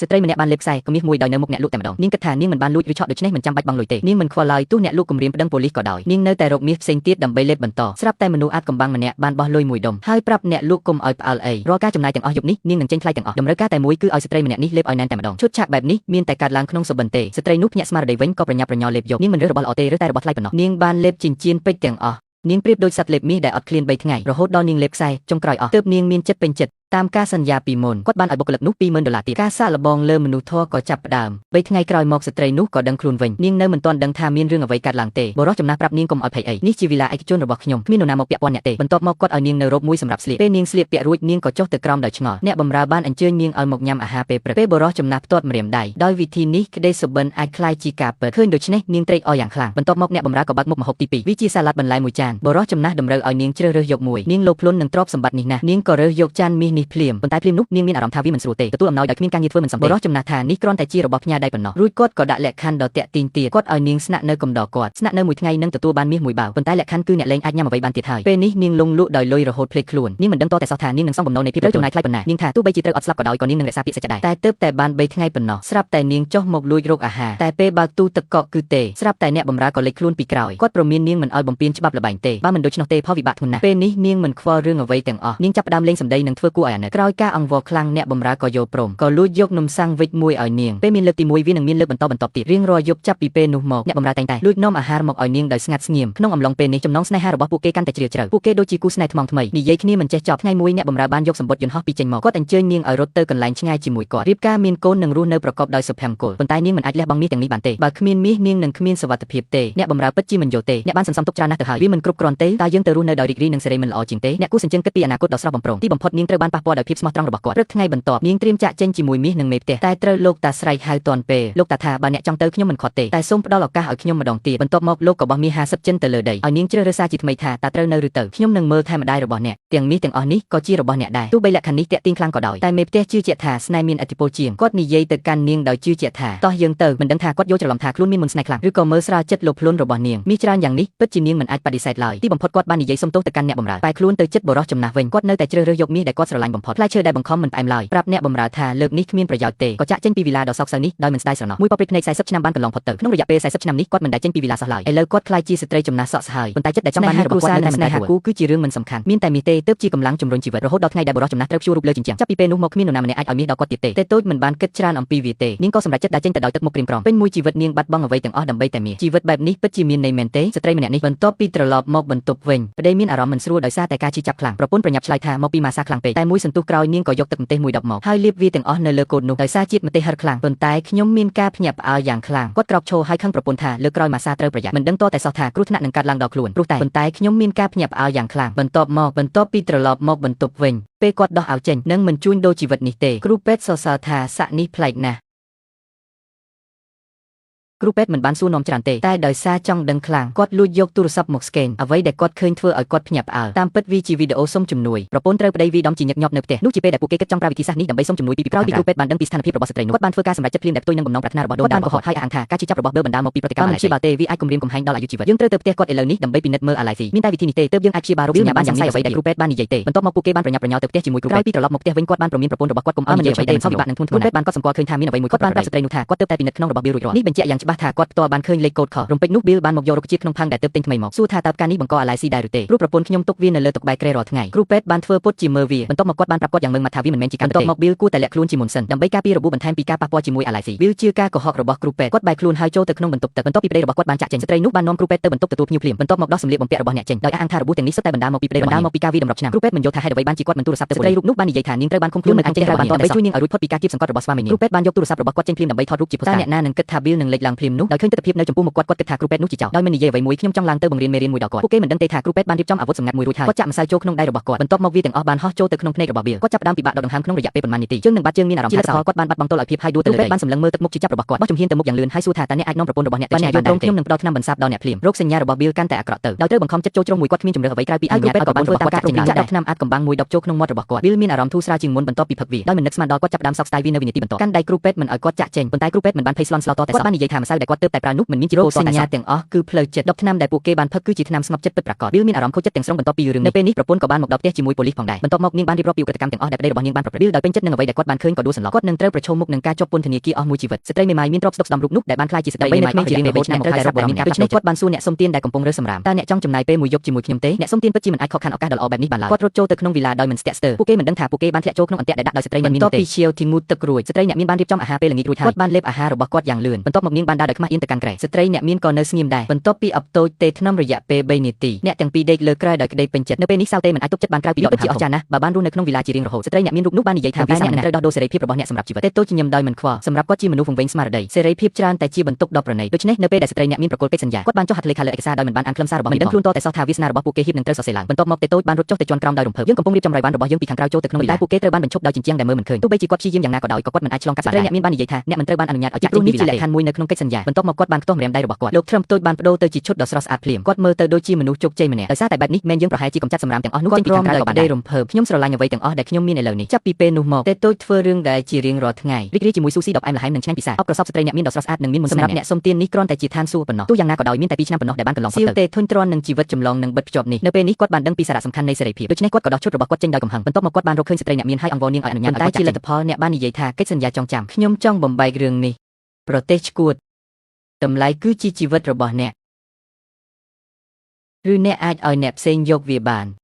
ស្ត្រីម្នាក់បានលេបខ្សែក៏មាសមួយដោយនៅមុខអ្នកលក់តែម្ដងនាងគិតថានាងមិនបានលួចឬឆក់ដូច្នេះមិនចាំបាច់បង់លុយទេនាងមិនខ្វល់ឡើយទោះអ្នកលក់គំរាមប្តឹងប៉ូលីសក៏ដោយនាងនៅតែរកមាសផ្សេងទៀតដើម្បីលេបបន្តស្រាប់តែមនុស្សអាចកំបាំងម្នាក់បានបោះលុយមួយដុំហើយប្រាប់អ្នកលក់គុំឲ្យផ្អើលអីរាល់ការចំណាយទាំងអស់យប់នេះនាងនឹងចេញថ្លៃទាំងអស់តម្រូវការតែមួយគឺឲ្យស្ត្រីម្នាក់នេះលេបឲ្យណែនតែម្ដងឈុតឆាកបែបនេះមានតែកើតឡើងក្នុងសុបិនទេស្ត្រីនោះភ្ញាក់ស្មារតីវិញក៏ប្រញាប់ប្រញាល់លេបយកនាងមិនរើសរបស់ល្អទេឬតែរបស់ថ្លៃប៉ុណ្ណោះនាងបានលេបចិញ្ចៀនពេជ្រទាំងអស់នាងប្រៀបដូចសត្វលេបមាសដែលអត់ឃ្លាន3ថ្ងៃរហូតដល់នាងលេបខ្សែចុងក្រោយអស់ទើបនាងមានចិត្តពេញចិត្តតាមការសន្យាពីមុនគាត់បានឲ្យបុគ្គលិកនោះ$20,000ទៀតការសាកល្បងលើមនុស្សធម៌ក៏ចាប់ផ្ដើម3ថ្ងៃក្រោយមកស្ត្រីនោះក៏ដឹងខ្លួនវិញនាងនៅមិនទាន់ដឹងថាមានរឿងអ្វីកើតឡើងទេបុរសចំណាស់ប្រាប់នាងកុំឲ្យភ័យអីនេះជាវិឡាឯកជនរបស់ខ្ញុំគ្មាននរណាមកពាក់ព័ន្ធអ្នកទេបន្ទាប់មកគាត់ឲ្យនាងនៅរ៉ូបមួយសម្រាប់ស្លៀកពេលនាងស្លៀកពាក់រួចនាងក៏ចុះទៅក្រោមដោយឆ្ងល់អ្នកបម្រើបានអញ្ជើញនាងឲ្យមកញ៉ាំអាហារពេលព្រឹកពេលបុរសចំណាស់ផ្ទាត់ម្រាមដៃដោយវិធីនេះក្តីសុបិនអាចคล้ายជាការពិតឃើញដូច្នេះនាងត្រេកអរយ៉ាងខ្លាំងបន្ទាប់មកអ្នកបម្រើក៏បើកមុខម្ហូបទី2វាជាសាឡាត់បន្លែមួយចានបុរសចំណាស់តម្រូវឲ្យនាងជ្រើសរើសយកមួយនាងលោភលន់នឹងទ្រព្យសម្បត្តិនេះណាស់នាងក៏រើសយកចានមាសនេះភ្លាមប៉ុន្តែភ្លាមនោះនាងមានអារម្មណ៍ថាវាមិនស្រួលទេទទួលអំណោយដោយគ្មានការងារធ្វើមិនសមបុរសចំណាស់ថានេះគ្រាន់តែជារបស់ផ្ញើដៃប៉ុណ្ណោះរួចគាត់ក៏ដាក់លក្ខខណ្ឌដ៏តាក់ទាញទៀតគាត់ឲ្យនាងស្នាក់នៅកំដរគាត់ស្នាក់នៅមួយថ្ងៃនឹងទទួលបានមាសមួយបាវប៉ុន្តែលក្ខខណ្ឌគឺអ្នកលេងអាចញ៉ាំអ្វីបានទៀតហើយពេលនេះនាងលងលក់ដោយលុយរហូតភ្លេចខ្លួននាងមិនដឹងតតែសោះថានាងនឹងសងបំណុលនៃភាពត្រូវចំណាយថ្លៃប៉ុណ្ណានាងថាទោះបីជាត្រូវអត់ស្លាប់ក៏ដោយក៏នាងនឹងរក្សាពាក្យសច្ចៈដែរតែទើបតែបាន3ថ្ងៃប៉ុណ្ណោះស្រាប់តែនាងចុះមកលួចរកអាហារតែពេលបើកទូទឹកកកគឺទេស្រាប់តែអ្នកបម្រើក៏លេចខ្លួនពីក្រោយគាត់ព្រមាននាងមិនឲ្យបំពេញច្បាប់ល្បែងទេបើមិនដូច្នោះទេផលវិបាកធ្ងន់ណាស់ពេលនេះនាងមិនខ្វល់រឿងអ្វីទាំងអស់នាងចាប់ផ្ដើមលេងសម្ដីនិងធ្វើគួរឲ្យអាណិតក្រោយការអង្វរខ្លាំងអ្នកបម្រើក៏យល់ព្រមក៏លួចយកនំសាំងវិចមួយឲ្យនាងពេលមានលើកទី1វានឹងមានលើកបន្តទៀតរៀងរាល់យប់ចាប់ពីពេលនោះមកអ្នកបម្រើតែងតែលួចនាំអាហារមកឲ្យនាងដោយស្ងាត់ស្ងៀមក្នុងអំឡុងពេលនេះចំណងស្នេហារបស់ពួកគេកាន់តែជ្រាលជ្រៅពួកគេដូចជាគូស្នេហ៍ថ្មថ្មីនិយាយគ្នាមិនចេះចប់ថ្ងៃមួយអ្នកបម្រើបានយកសម្បត្តិយន្តហោះពីចេញមកគាត់អញ្ជើញនាងឲ្យរត់ទៅកន្លែងឆ្ងាយជាមួយគាត់រៀបការមានកូននិងរស់នៅប្រកបដោយសុភមង្គលប៉ុន្តែនាងមិនអាចលះបង់មាសទាំងនេះបានទេបើគ្មានមាសនាងនឹងគ្មានសុវត្ថិភាពទេអ្នកបម្រើពិតជាមិនយល់ទេអ្នកបានសន្សំទុកច្រើនណាស់ទៅហើយវាមិនគ្រប់គ្រាន់ទេតើយើងទៅរស់នៅដោយរីករាយនឹងសេរីមិនល្អជាងទេអ្នកគូសញ្ជឹងគិតពីអនាគតដ៏ស្រស់បំព្រងទីបំផុតនាងត្រូវបានប៉ះពាល់ដោយភាពស្មោះត្រង់របស់គាត់ព្រឹកថ្ងៃបន្ទាប់នាងត្រៀមចាក់ចេញជាមួយមាសនិងមេផ្ទះតែត្រូវលោកតាស្រែកហៅទាន់ពេលលោកតាថាបើអ្នកចង់ទៅខ្ញុំមិនខាត់ទេតែសូមផ្ដល់ឱកាសឲ្យខ្ញុំម្ដងទៀតបន្ទាប់មកលោកក៏បោះមាស50ចិនទៅលើដីឲ្យនាងជ្រើសរើសសារជាថ្មីថាតើត្រូវនៅឬទៅខ្ញុំនឹងមើលថែម្ដាយរបស់អ្នកទាំងមាសទាំងអស់នេះក៏ជារបស់អ្នកដែរទោះបីលក្ខខណ្ឌនេះតាក់ទាញខ្លាំងក៏ដោយតែមេផ្ទះជឿជាក់ថាស្នេហ៍មានឥទ្ធិពលជាងគាត់និយាយទៅកាន់នាងដោយជឿជាក់ថាតោះយើងទៅមិនដឹងថាគាត់យល់ច្រឡំថាខ្លួនមានមន្តស្នេហ៍ខ្លាំងឬក៏មើលស្រាលចិត្តលោភលន់របស់នាងមាសច្រើនយ៉ាងនេះពិតជានាងមិនអាចបដិសេធឡើយទីបំផុតគាត់បាននិយាយសុំទោសទៅកាន់អ្នកបម្រើបែរខ្លួនទៅចិត្តបុរសចំណាស់វិញគាត់នៅតែជ្រើសរើសយកមាសដែលគាត់ស្រឡាញ់បំផុតផ្លែឈើដែលបង្ខំមិនផ្អែមឡើយប្រាប់អ្នកបម្រើថាលើកនេះគ្មានប្រយោជន៍ទេក៏ចាក់ចេញពីវិឡាដ៏សោកសៅនេះដោយមិនស្ដាយស្រណោះមួយប៉ព្រិចភ្នែក40ឆ្នាំបានកន្លងផុតទៅក្នុងរយៈពេល40ឆ្នាំនេះគាត់មិនដែលចេញពីវិឡាសោះឡើយឥឡូវគាត់ខ្លាចជាស្ត្រីចំណាស់សក់ស្ហើយប៉ុន្តែចិត្តដែលចង់បានមាសរបស់គាត់នៅតែស្នេហាគូគឺជារឿងមិនសំខាន់មានតែមាសទេទើបជាកម្លាំងជំរុញជីវិតរហូតដល់ថ្ងៃដែលបុរសចំណាស់ត្រូវព្យួររូបលើជញ្ជាំងចាប់ពីពេលនោះមកគ្មាននរណាម្នាក់អាចឲ្យមាសដល់គាត់ទៀតទេតូចមិនបានគិតច្រើនអំពីវាទេនាងក៏សម្រេចចិត្តដើរចេញទៅដោយទឹកមុខក្រៀមក្រំពេញមួយជីវិតនាងបាត់បង់អ្វីទាំងអស់ដើម្បីតែមាសជីវិតបែបនេះពិតជាមានន័យមែនទេស្ត្រីម្នាក់នេះបន្ទាប់ពីត្រឡប់មកបន្ទប់វិញប្តីមានអារម្មណ៍មិនស្រួលដោយសារតែការឈឺចាប់ខ្លាំងប្រពន្ធប្រញាប់ឆ្លើយថាមកពីម៉ាសាខ្លាំងពេកតែមួយសន្ទុះក្រោយនាងក៏យកទឹកម្ទេសមួយដបមកហើយលាបវាទាំងអស់នៅលើកូននោះដោយសារជាតិម្ទេសហឹរខ្លាំងប៉ុន្តែខ្ញុំមានការភ្ញាក់ផ្អើលយ៉ាងខ្លាំងគាត់ក្រោកឈរហើយខឹងប្រពន្ធថាលើក្រោយម៉ាសាត្រូវប្រយ័ត្នមិនដឹងតតែសោះថាគ្រោះថ្នាក់នឹងកើតឡើងដល់ខ្លួនព្រោះតែប៉ុន្តែខ្ញុំមានការភ្ញាក់ផ្អើលយ៉ាងខ្លាំងបន្ទាប់ពីត្រឡប់មកបន្ទប់វិញពេលគាត់ដោះឲ្យចេញនឹងមិនជួញដូរជីវិតនេះទេគ្រូពេទ្យសរសើរថាសាក់នេះប្លែកណាស់គ្រូពេទ្យមិនបានសួរនាំច្រើនទេតែដោយសារចង់ដឹងខ្លាំងគាត់លួចយកទូរស័ព្ទមកស្កេនអ្វីដែលគាត់ឃើញធ្វើឲ្យគាត់ភ្ញាក់ផ្អើលតាមពិតវាជាវីដេអូសុំជំនួយប្រពន្ធត្រូវប្តីវាដំជាញឹកញាប់នៅផ្ទះនោះជាពេលដែលពួកគេគិតចង់ប្រើវិធីសាស្ត្រនេះដើម្បីសុំជំនួយពីក្រោយពីគ្រូពេទ្យបានដឹងពីស្ថានភាពរបស់ស្ត្រីនោះគាត់បានធ្វើការសម្រេចចិត្តភ្លាមដែលផ្ទុយនឹងបំណងប្រាថ្នារបស់ដូនតារបស់គាត់ហើយអាងថាការជិះចាប់របស់បឺបណ្ដាលមកពីប្រតិកម្មអាឡែស៊ីទេវាអាចគំរាមកំហែងដល់អាយុជីវិតយើងត្រូវទៅផ្ទះគាត់ឥឡូវនេះដើម្បីពិនិត្យមើលអាឡែស៊ីមានតែវិធីនេះទេទើបយើងអាចព្យាបាលរោគសញ្ញាបានយ៉ាងម៉េចអ្វីដែលគ្រូពេទ្យបាននិយាយទេបន្ទាប់មកពួកគេបានប្រញាប់ប្រញាល់ទៅផ្ទះជាមួយគ្រូពេទ្យពីត្រឡប់មកផ្ទះវិញគាត់បានប្រមានប្រពន្ធរបស់គាត់កុំឲ្យនិយាយអ្វីដែលផលវិបាកនឹងធ្ងន់ធ្ងរគ្រូពេទ្យបានកត់សម្គាល់ឃើញថាមានអ្វីមួយគាត់បានប្រាប់ស្ត្រីនោះថាគាត់ទើបតែពិនិត្យក្នុងរបស់ប៊ីលរួចរាល់នេះបញ្ជាក់យ៉ាងច្បាស់ថាគាត់ផ្ទាល់បានឃើញលេខកូដខុសរំពេចនោះប៊ីលបានមកយករោគជាតិក្នុងផើងដែលទើបទិញថ្មីមកសួរថាតើការនេះបង្កអាឡែស៊ីដែរឬទេព្រោះប្រពន្ធខ្ញុំទុកវានៅលើតុក្បែរក្រែរាល់ថ្ងៃគ្រូពេទ្យបានធ្វើពុតជាមើលវាបន្ទាប់មកគាត់បានប្រាប់គាត់យ៉ាងម៉ឺងម៉ាត់ថាវាមិនមែនជាការបន្ទាប់មកប៊ីលគួរតែលាក់ខ្លួនជាមុនសិនដើម្បីការពាររបួសបន្ថែមពីការប៉ះពាល់ជាមួយអាឡែស៊ីប៊ីលជឿការកុហករបស់គ្រូពេទ្យគាត់បែរខ្លួនហើយចូលទៅក្នុងបន្ទប់ទឹកបន្ទាប់ពីប្តីរបស់គាត់បានចាក់ចេញស្ត្រីនោះបាននាំគ្រូពេទ្យទៅបន្ទប់ទទួលភ្ញៀវភ្លាមបន្ទាប់មកដោះសម្លៀកបំពាក់របស់អ្នកចេញដោយអះអាងថារបួសទាំងនេះសុទ្ធតែបណ្ដាលមកពីប្តីបណ្ដាលមកពីការវាតម្រាប់ឆ្នាំគ្រូពេទ្យមិនយល់ថាហេតុអ្វីបានជាគាត់មិនទូរស័ព្ទទៅស្ត្រីរូបនោះបាននិយាយថានាងត្រូវបានឃុំខ្លួនមិនអាចចេញទៅបានដើម្បីជួយនាងឲ្យរួចផុតពីការគៀបសង្កត់របស់ស្វាមីនាងគ្រូពេទ្យបានយកទូរស័ព្ទរបស់គាត់ចេញភ្លាមដើម្បីថតរូបជាភស្តុតាងអ្នកណានឹងគិតថាប៊ីលនឹងលេចឡើងភ្លាមនោះដោយឃើញទស្សនវិជ្ជានៅចំពោះមុខគាត់គិតថាគ្រូពេទ្យនោះជាចោរដោយមិននិយាយអ្វីមួយខ្ញុំចង់ឡើងទៅបង្រៀនមេរៀនមួយដល់គាត់ពួកគេមិនដឹងទេថាគ្រូពេទ្យបានរៀបចំអាវុធសម្ងាត់មួយរួចហើយគាត់ចាក់ម្សៅចូលក្នុងដៃរបស់គាត់បន្ទាប់មកវាទាំងអស់បានហោះចូលទៅក្នុងភ្នែករបស់ប៊ីលគាត់ចាប់ផ្ដើមពិបាកដកដង្ហើមក្នុងរយៈពេលប៉ុន្មាននាទីជើងនិងបាត់ជើងមានអារម្មណ៍ថាសោគាត់បានបាត់បង់ទល់ឲ្យភាពហើយដួលទៅលើដីបានសម្លឹងមើលទឹកមុខជាចាប់របស់គាត់បោះជំហានទៅមុខយ៉ាងលឿនហើយសួរថាតើអ្នកអាចនាំប្រពន្ធរបស់អ្នកទៅឆ្ងាយបានដែរខ្ញុំនឹងផ្ដល់ថ្នាំបន្សាបដល់អ្នកភ្លាមរោគសញ្ញារបស់ប៊ីលកាន់តែអាក្រក់ទៅដោយត្រូវបង្ខំចិត្តចូលជ្រុងមួយគាត់គ្មានជំរឿអ្វីក្រៅពីអនុញ្ញាតឲ្យគាត់បានធ្វើតាមការចំណាយចាក់ថ្នាំអាចកំបាំងមួយដបចូលក្នុងមាត់របស់គាត់ប៊ីលមានអារម្មណ៍ធូរស្រាលជាងមុនបន្ទាប់ពីផឹកវាដោយមិននឹកស្មានដល់គាត់ចាប់ផ្ដើមសោកស្ដាយវានៅវិនាទីបន្ទាប់កាន់ដៃគ្រូពេទ្យមិនឲ្យគាត់ចាក់ចេញប៉ុន្តែគ្រូពេទ្យមិនបានភ័យស្លន់ស្លោតតែគាត់បាននិយាយថា ម្សៅដែលគាត់ទើបតែប្រើនោះមិនមានជីរោគសញ្ញាទាំងអស់គឺផ្លូវចិត្ត10ថ្នាំដែលពួកគេបានផឹកគឺជាថ្នាំស្ងប់ចិត្តពិតប្រាកដ Bill មានអារម្មណ៍ខូចចិត្តទាំងស្រុងបន្ទាប់ពីរឿងនេះនៅពេលនេះប្រពន្ធក៏បានមកដល់ផ្ទះជាមួយប៉ូលីសផងដែរបន្ទាប់មកនាងបានរៀបរាប់ពីឧក្រិដ្ឋកម្មទាំងអស់ដែលប្តីរបស់នាងបានប្រព្រឹត្ត Bill ដោយពេញចិត្តនឹងអ្វីដែលគាត់បានឃើញក៏ដួលសន្លប់គាត់នឹងត្រូវប្រឈមមុខនឹងការជាប់ពន្ធនាគារអស់មួយជីវិតស្ត្រីមេម៉ាយមានទ្រព្យស្តុកស្ដំរូបនោះដែលបានខ្លាចជាស្ត្រីមេម៉ាយអស់ជារៀងរហូតឆ្នាំត្រូវតែរកបរិមាណការដូច្នេះគាត់បានសួរអ្នកសុំទានដែលកំពុងរើសសម្រាមតើអ្នកចង់ចំណាយពេលមួយយប់ជាមួយខ្ញុំទេអ្នកសុំទានពិតជាមិនអាចខកខានឱកាសដ៏ល្អបែបនេះបានឡើយគាត់រត់ចូលទៅក្នុងវីឡាដោយមិនស្ទាក់ស្ទើរពួកគេមិនដឹងថាពួកគេបានធ្លាក់ចូលក្នុងអន្ទាក់ដែលដាក់ដោយស្ត្រីអ្នកមានទេបន្ទាប់ពីឈាវទីងូតទឹករួចស្ត្រីអ្នកមានបានរៀបចំអាហារពេលល្ងាចរួចហើយគាត់បានលេបអាហាររបស់គាត់យ៉ាងលឿនបន្ទាប់មកនាងបានដើរដោយខ្មាស់អៀនទៅកាន់គ្រែស្ត្រីអ្នកមានក៏នៅស្ងៀមដែរបន្ទាប់ពីអបតូចទេថ្នាំរយៈពេល3នាទីអ្នកទាំងពីរដេកលើក្រែដោយក្តីពេញចិត្តនៅពេលនេះសៅទេមិនអាចទប់ចិត្តបានក្រៅពីដកដង្ហើមអស្ចារ្យណាស់បើបានរស់នៅក្នុងវីឡាជារៀងរហូតស្ត្រីអ្នកមានរូបនោះបាននិយាយថាវាអ្នកនឹងត្រូវដោះដូរសេរីភាពរបស់អ្នកសម្រាប់ជីវិតទេតូចញញឹមដោយមិនខ្វល់សម្រាប់គាត់ជាមនុស្សវង្វេងស្មារតីសេរីភាពច្រើនតែជាបន្ទុកដ៏ប្រណីដូច្នេះនៅពេលដែលស្ត្រីអ្នកមានប្រកល់កិច្ចសន្យាគាត់បានចុះហត្ថលេខាលើឯកសារដោយមិនបានអានខ្លឹមសាររបស់មិនដឹងខ្លួនតតែសោះថាវាសនារបស់ពួកគេហ៊ាននឹងត្រូវសរសេរឡើងបន្ទាប់មកទេតូចបានរត់ចុះទៅជាន់ក្រោមដោយរំភើបយើងកំពុងរៀបចំរយបានរបស់យើងពីខាងក្រៅចូលទៅក្នុងវីឡាពួកគេត្រូវបានបញ្ឈប់ដោយជញ្ជាំងដែលមើលមិនឃើញទោះបីជាគាត់ព្យាយាមយ៉ាងណាក៏ដោយក៏គាត់មិនអាចឆ្លងកាត់ស្ត្រីអ្នកមានបាននិយាយថាអ្នកមិនត្រូវបានអនុញ្ញាតឲ្យចាក់ចេញពីវីឡានេះជាលក្ខខណ្ឌមួយនៅក្នុងកិច្ចសន្យាបន្ទាប់មកគាត់បានខ្ទាស់ម្រាមដៃរបស់គាត់លោក Trump តូចបានបដូរទៅជាឈុតដ៏ស្រស់ស្អាតភ្លាមគាត់មើលទៅដូចជាមនុស្សជោគជ័យម្នាក់ដោយសារតែបែបនេះមែនយើងប្រហែលជាកំចាត់សម្រាមទាំងអស់នោះចេញពីខាងក្រៅក៏បានដែររំភើបខ្ញុំស្រឡាញ់អ្វីទាំងអស់ដែលខ្ញុំមានឥឡូវនេះចាប់ពីពេលនោះមកទេតូចធ្វើរឿងដែលជារៀងរាល់ថ្ងៃរីករាយជាមួយស៊ូស៊ីដ៏ផ្អែមល្ហែមនិងឆ្ងាញ់ពិសាអបប្រសពស្ត្រីអ្នកមានដ៏ស្រស់ស្អាតនិងមានមន្តស្នេហ៍សម្រាប់អ្នកសុំទាននេះគ្រាន់តែជាឋានសួគ៌ប៉ុណ្ណោះទោះយ៉ាងណាក៏ដោយមានតែ2ឆ្នាំប៉ុណ្ណោះដែលបានកន្លងផុតទៅសៀវទេធុញទ្រាន់នឹងជីវិតចម្លងនឹងបិទភ្ជាប់នេះនៅពេលនេះគាត់បានដឹងពីសារៈសំខាន់នៃសេរីភាពដូច្នេះគាត់ក៏ដោះឈុតរបស់គាត់ចេញដោយកំហឹងបន្ទាប់មកគាត់បានរកឃើញស្ត្រីអ្នកមានហើយអង្វរនាងឲ្យអនុញ្ញាតឲ្យគាត់ចាក់ចេញតែជាលទ្ធផលអ្នកបាននិយាយថាកិច្ចសន្យាចងចាំខ្ញុំចង់បំបែករឿងនេះប្រទេសឆ្កួតតម្លៃគឺជាជីវិតរបស់អ្នកឬអ្នកអាចឲ្យអ្នកផ្សេងយកវាបាន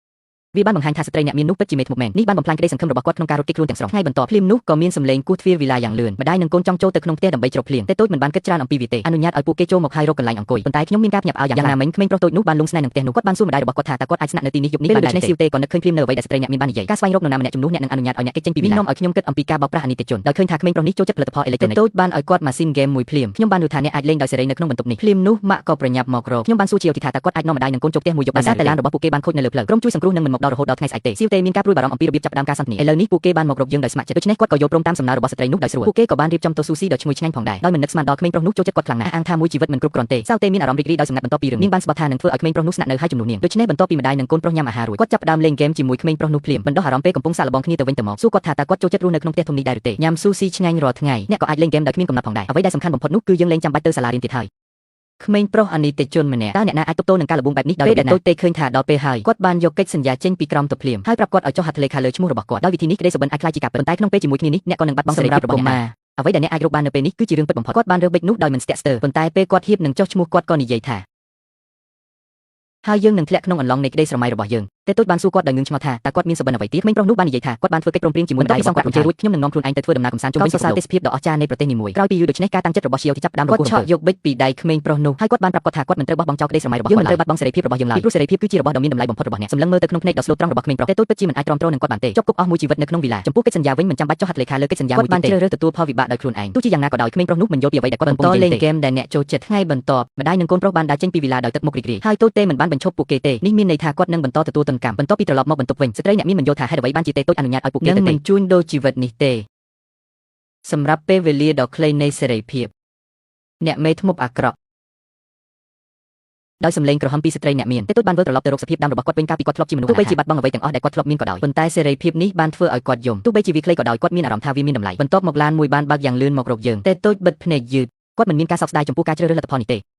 វាបានបង្ហាញថាស្ត្រីអ្នកមាននោះពិតជាមេធ្មប់មែននេះបានបំផ្លាញក្តីសង្ឃឹមរបស់គាត់ក្នុងការរត់គេចខ្លួនទាំងស្រុងថ្ងៃបន្ទាប់ភ្លាមនោះក៏មានសម្លេងគោះទ្វារវីឡាយ៉ាងលឿនម្ដាយនិងកូនចង់ចូលទៅក្នុងផ្ទះដើម្បីជ្រកភ្លៀងតែតូចមិនបានគិតច្រើនអំពីវាទេអនុញ្ញាតឲ្យពួកគេចូលមកហើយរកកន្លែងអង្គុយប៉ុន្តែខ្ញុំមានការភ្ញាក់ផ្អើលយ៉ាងណាមិញក្មេងប្រុសតូចនោះបានលងស្នេហ៍នឹងផ្ទះនោះគាត់បានសួរម្ដាយរបស់គាត់ថាតើគាត់អាចស្នាក់នៅទីនេះយប់នេះបានដែរទេដូច្នេះសៀវទេក៏នឹកឃើញភ្លាមនៅអ្វីដែលស្ត្រីអ្នកមានបាននិយាយការស្វែងរកនរណាម្នាក់ជំនួសអ្នកនឹងអនុញ្ញាតឲ្យអ្នកគេចចេញពីវីឡានេះនាំឲ្យខ្ញុំគិតអំពីការបោកប្រាស់អានីតិជនដោយឃើញថាក្មេងប្រុសនេះចូលចិត្តផលិតផលអេឡិចត្រូនិកតូចបានឲ្យគាត់ម៉ាស៊ីនហ្គេមមួយភ្លាមខ្ញុំបានយល់ថាអ្នកអាចលេងដោយសេរីនៅក្នុងបន្ទប់នេះភ្លាមនោះម៉ាក់ក៏ប្រញាប់មករកខ្ញុំបានសួរជាវទីថាតើគាត់អាចនាំម្ដាយនិងកូនចូលផ្ទះមួយយប់បានដែរតែឡានរបស់ពួកគេបានខូចនៅលើផ្លូវក្រុមជួយសង្គ្រោះនឹងមិនមកដល់រហូតដល់ថ្ងៃស្អែកទេសៀវទេមានការព្រួយបារម្ភអំពីរបៀបចាប់ផ្ដើមការសន្ទនាឥឡូវនេះពួកគេបានមករកយើងដោយស្ម័គ្រចិត្តដូច្នេះគាត់ក៏យល់ព្រមតាមសំណើរបស់ស្ត្រីនោះដោយស្រួលពួកគេក៏បានរៀបចំតូស៊ូស៊ីដ៏ឈ្ងុយឆ្ងាញ់ផងដែរដោយមិននឹកស្មានដល់ក្មេងប្រុសនោះចូលចិត្តគាត់ខ្លាំងណាស់អាងថាមួយជីវិតមិនគ្រប់គ្រាន់ទេសៅទេមានអារម្មណ៍រីករាយដោយសម្ងាត់បន្ទាប់ពីរឿងនេះបានស្បត់ថានឹងធ្វើឲ្យក្មេងប្រុសនោះស្នាក់នៅហើយជំនួសនាងដូច្នេះបន្ទាប់ពីម្ដាយនិងកូនប្រុសញ៉ាំអាហាររួចគាត់ចាប់ផ្ដើមលេងហ្គេមជាមួយក្មេងប្រុសនោះភ្លាមបណ្ដោះអារម្មណ៍ពេលកំពុងសាកល្បងគ្នាទៅវិញទៅមកសួរគាត់ថាតើគាត់ចូលចិត្តរស់នៅក្នុងផ្ទះធំនេះដែរឬទេញ៉ាំស៊ូស៊ីឆ្ងាញ់រាល់ថ្ងៃអ្នកក៏អាចលេងហ្គេមដោយគ្មានកំណត់ផងដែរអ្វីដែលសំខាន់បំផុតនោះគឺយើងលែងចាំបាច់ទៅសាលារៀនទៀតហើយក្មេងប្រុសអានីតិជនម្នាក់តើអ្នកណាអាចទប់ទល់នឹងការលំបាកបែបនេះដោយរបៀបណាតូចទេឃើញថាដល់ពេលហើយគាត់បានយកកិច្ចសន្យាចេញពីក្រោមទភ្លាមហើយប្រាប់គាត់ឲ្យចុះហត្ថលេខាលើឈ្មោះរបស់គាត់ដោយវិធីនេះក្តីសុបិនអាចក្លាយជាការពិតប៉ុន្តែក្នុងពេលជាមួយគ្នានេះអ្នកក៏នឹងបាត់បង់សេរីភាពរបស់អ្នកអ្វីដែលអ្នកអាចរកបាននៅពេលនេះគឺជារឿងពិតបំផុតគាត់បានរើសបិចនោះដោយមិនស្ទាក់ស្ទើរប៉ុន្តែពេលគាត់ហៀបនឹងចុះឈ្មោះគាត់ក៏និយាយថាហើយយើងនឹងធ្លាក់ក្នុងអន្លង់នៃក្តីស្រមៃរបស់យើងតែតូចបានសួរគាត់ដោយងឿងឆ្ងល់ថាតើគាត់មានសុបិនអ្វីទៀតក្មេងប្រុសនោះបាននិយាយថាគាត់បានធ្វើកិច្ចព្រមព្រៀងជាមួយម្ដាយរបស់គាត់រួចខ្ញុំនឹងនាំខ្លួនឯងទៅធ្វើដំណើរកម្សាន្តជុំវិញសរសើរទេសភាពដ៏អស្ចារ្យនៃប្រទេសនីមួយក្រោយពីយូរដូច្នេះការតាំងចិត្តរបស់ឈៀវទីចាប់ផ្ដើមរង្គោះគាត់ឆក់យកបិចពីដៃក្មេងប្រុសនោះហើយគាត់បានប្រាប់គាត់ថាគាត់មិនត្រូវបោះបង់ចោលក្តីស្រមៃរបស់គាត់យើងមិនត្រូវបាត់បង់សេរីភាពរបស់យើងឡើយពីព្រោះសេរីភាពគឺជារបស់ដ៏មានតម្លៃបំផុតរបស់អ្នកសម្លឹងមើលទៅក្នុងភ្នែកដ៏ស្លូតត្រង់របស់ក្មេងប្រុសតែតូចពិតជាមិនអាចទ្រាំទ្រនឹងគាត់បានទេជាប់គុកអស់មួយជីវិតនៅក្នុងវីឡាចំពោះកិច្ចសន្យាវិញមិនចាំបាច់ចុះហត្ថលេខាលើកិច្ចសន្យាមួយទៀតទេគាត់បានជ្រើសរើសទទួលផលវិបាកដោយខ្លួនឯងទោះជាយ៉ាងណាក៏ដោយក្មេងប្រុសនោះមិនយល់ពីអ្វីដែលគាត់កំពុងលេងហ្គេមដែលអ្នកចូលចិត្តថ្ងៃបន្ទាប់ម្ដាយនិងកូនប្រុសបានដើរចេញពីវីឡាដោយទឹកមុខរីករាយហើយតូចទេមិនបានបញ្ឈប់ពួកគេទេនេះមានន័យថាគាត់នឹងបន្តទទួលទណ្ឌកម្មបន្ទាប់ពីត្រឡប់មកបន្ទប់វិញស្ត្រីអ្នកមានមិនយល់ថាហេតុអ្វីបានជាទេតូចអនុញ្ញាតឲ្យពួកគេទៅមិនជួញដូរជីវិតនេះទេសម្រាប់ពេលវេលាដ៏ខ្លីនៃសេរីភាពអ្នកមេធ្មប់អាក្រក់ដោយសម្លេងក្រហមពីស្ត្រីអ្នកមានទេតូចបានវិលត្រឡប់ទៅរកសភាពដើមរបស់គាត់វិញកាលពីគាត់ធ្លាប់ជាមនុស្សទោះបីជាបាត់បង់អ្វីទាំងអស់ដែលគាត់ធ្លាប់មានក៏ដោយប៉ុន្តែសេរីភាពនេះបានធ្វើឲ្យគាត់យំទោះបីជាវាខ្លីក៏ដោយគាត់មានអារម្មណ៍ថាវាមានតម្លៃបន្ទាប់មកឡានមួយបានបើកយ៉ាងលឿនមករកយើងទេតូចបិទភ្នែកយឺតគាត់មិនមានការសោកស្ដាយចំពោះការជ្រើសរើសលទ្ធផលនេះទេ